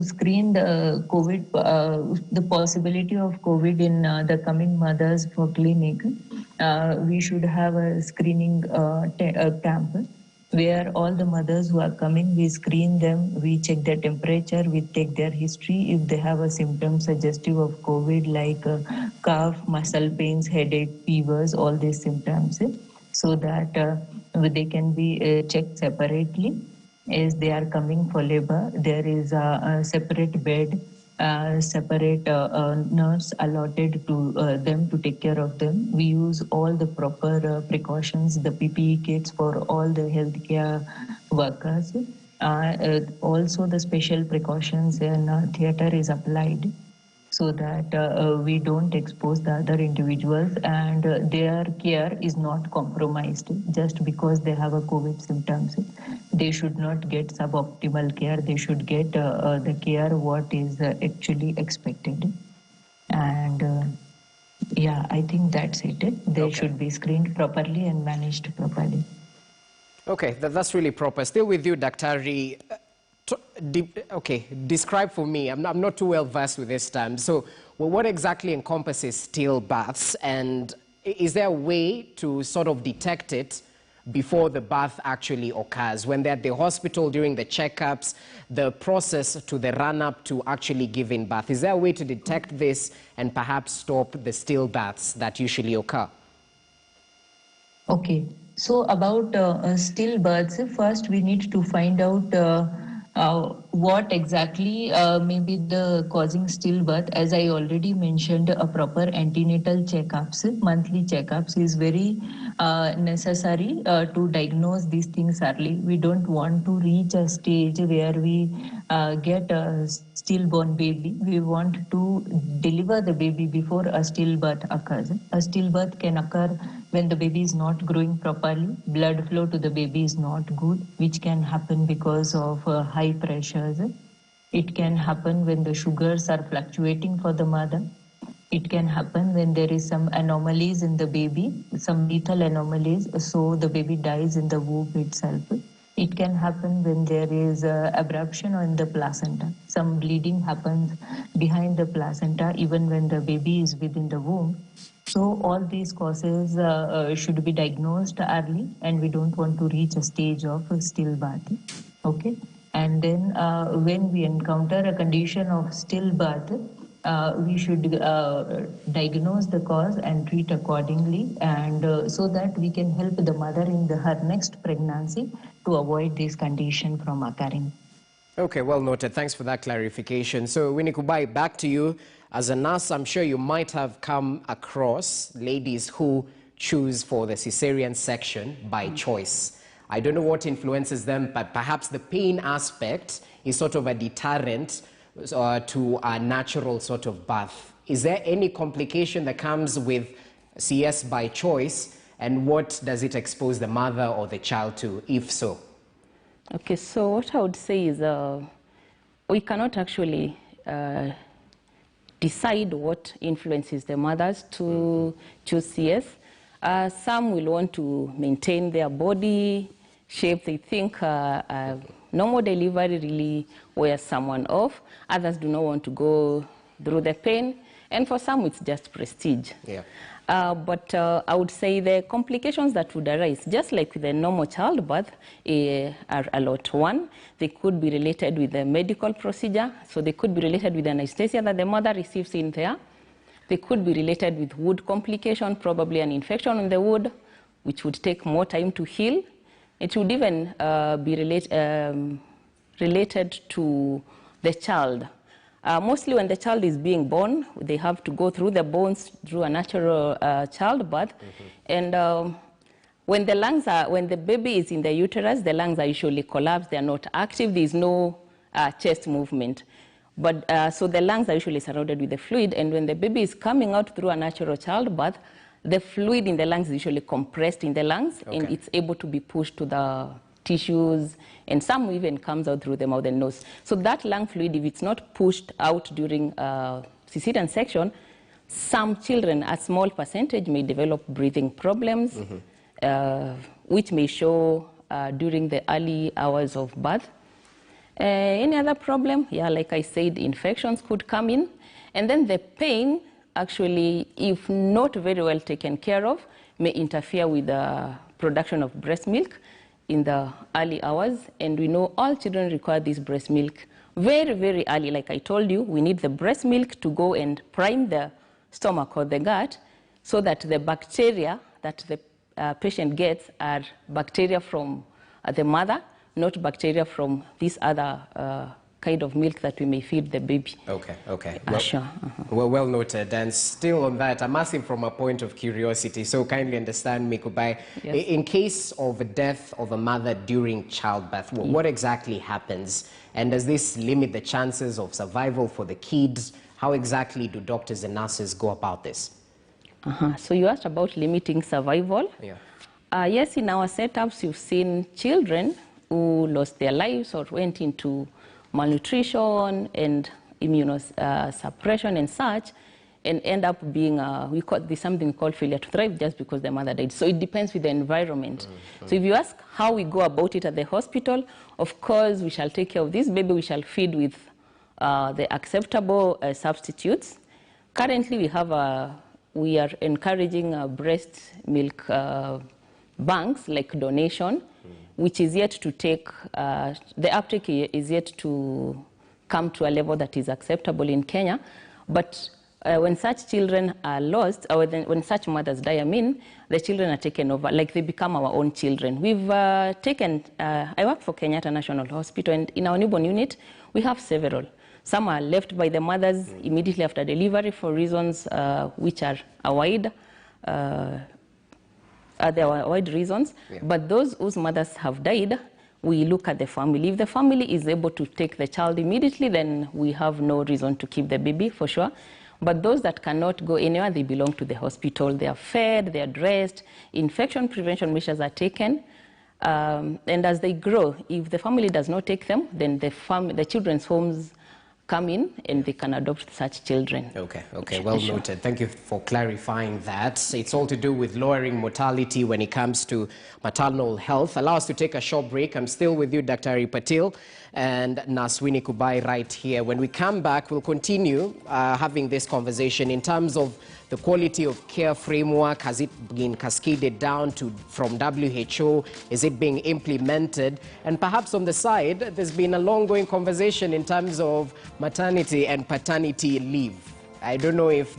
screen the COVID, the possibility of COVID in the coming mothers for clinic, we should have a screening camp where all the mothers who are coming, we screen them, we check their temperature, we take their history. If they have a symptom suggestive of COVID like cough, muscle pains, headache, fevers, all these symptoms, so that they can be checked separately. As they are coming for labor, there is a separate bed, separate nurse allotted to them to take care of them. We use all the proper precautions, the PPE kits for all the healthcare workers. Also, the special precautions in theater is applied so that we don't expose the other individuals and their care is not compromised just because they have a COVID symptoms. They should not get suboptimal care. They should get the care what is actually expected. And yeah, I think that's it. They should be screened properly and managed properly. Okay, that's really proper. Still with you, Daktari. Okay, describe for me. I'm not too well versed with this term. So, what exactly encompasses stillbirths, and is there a way to sort of detect it before the birth actually occurs? When they're at the hospital during the checkups, the process to the run-up to actually giving birth, is there a way to detect this and perhaps stop the stillbirths that usually occur? Okay, so about stillbirths, first we need to find out what exactly may be the causing stillbirth. As I already mentioned, a proper antenatal checkups, monthly checkups is very necessary to diagnose these things early. We don't want to reach a stage where we get a stillborn baby. We want to deliver the baby before a stillbirth occurs. A stillbirth can occur when the baby is not growing properly, blood flow to the baby is not good, which can happen because of high pressures. It can happen when the sugars are fluctuating for the mother. It can happen when there is some anomalies in the baby, some lethal anomalies, so the baby dies in the womb itself. It can happen when there is abruption in the placenta. Some bleeding happens behind the placenta even when the baby is within the womb. So all these causes should be diagnosed early, and we don't want to reach a stage of stillbirth. Okay, and then when we encounter a condition of stillbirth, we should diagnose the cause and treat accordingly, and so that we can help the mother in her next pregnancy to avoid this condition from occurring. Okay, well noted. Thanks for that clarification. So, Winnie Kubai, back to you. As a nurse, I'm sure you might have come across ladies who choose for the cesarean section by choice. I don't know what influences them, but perhaps the pain aspect is sort of a deterrent to a natural sort of birth. Is there any complication that comes with CS by choice, and what does it expose the mother or the child to, if so? Okay, so what I would say is we cannot actually decide what influences the mothers to choose CS. Some will want to maintain their body shape. They think normal delivery really wears someone off. Others do not want to go through the pain. And for some, it's just prestige. Yeah. But I would say the complications that would arise, just like with a normal childbirth, are a lot. One, they could be related with a medical procedure. So they could be related with anesthesia that the mother receives in there. They could be related with wound complication, probably an infection in the wound, which would take more time to heal. It would even be related to the child. Mostly when the child is being born, they have to go through the bones through a natural childbirth. And when the baby is in the uterus, the lungs are usually collapsed. They are not active. There is no chest movement. But so the lungs are usually surrounded with the fluid. And when the baby is coming out through a natural childbirth, the fluid in the lungs is usually compressed in the lungs, and it's able to be pushed to the tissues, and some even comes out through the mouth and nose. So that lung fluid, if it's not pushed out during cesarean section, some children, a small percentage, may develop breathing problems, which may show during the early hours of birth. Any other problem? Yeah, like I said, infections could come in. And then the pain, actually, if not very well taken care of, may interfere with the production of breast milk in the early hours. And we know all children require this breast milk very, very early. Like I told you, we need the breast milk to go and prime the stomach or the gut so that the bacteria that the patient gets are bacteria from the mother, not bacteria from this other kind of milk that we may feed the baby. Okay, okay. Well, sure. Well noted. And still on that, I'm asking from a point of curiosity, so kindly understand, Mikubai. Yes. In case of a death of a mother during childbirth, what exactly happens? And does this limit the chances of survival for the kids? How exactly do doctors and nurses go about this? So you asked about limiting survival. Yeah. Yes, in our setups, you've seen children who lost their lives or went into malnutrition and immunosuppression and such, and end up being, we call this something called failure to thrive just because the mother died. So it depends with the environment. So if you ask how we go about it at the hospital, of course, we shall take care of this baby, we shall feed with the acceptable substitutes. Currently, we are encouraging breast milk banks like donation, which is yet to take, the uptake is yet to come to a level that is acceptable in Kenya. But when such children are lost, or when such mothers die, the children are taken over, like they become our own children. We've taken, I work for Kenyatta National Hospital, and in our newborn unit, we have several. Some are left by the mothers immediately after delivery for reasons which are wide. There are wide reasons, but those whose mothers have died, we look at the family. If the family is able to take the child immediately, then we have no reason to keep the baby, for sure. But those that cannot go anywhere, they belong to the hospital. They are fed, they are dressed, infection prevention measures are taken. And as they grow, if the family does not take them, then the children's homes come in and they can adopt such children. Okay, okay, well noted. Thank you for clarifying that. It's all to do with lowering mortality when it comes to maternal health. Allow us to take a short break. I'm still with you, Dr. Harry Patil and Nurse Winnie Kubai right here. When we come back, we'll continue having this conversation in terms of the quality of care framework. Has it been cascaded down from WHO? Is it being implemented? And perhaps on the side, there's been a long-going conversation in terms of maternity and paternity leave. I don't know if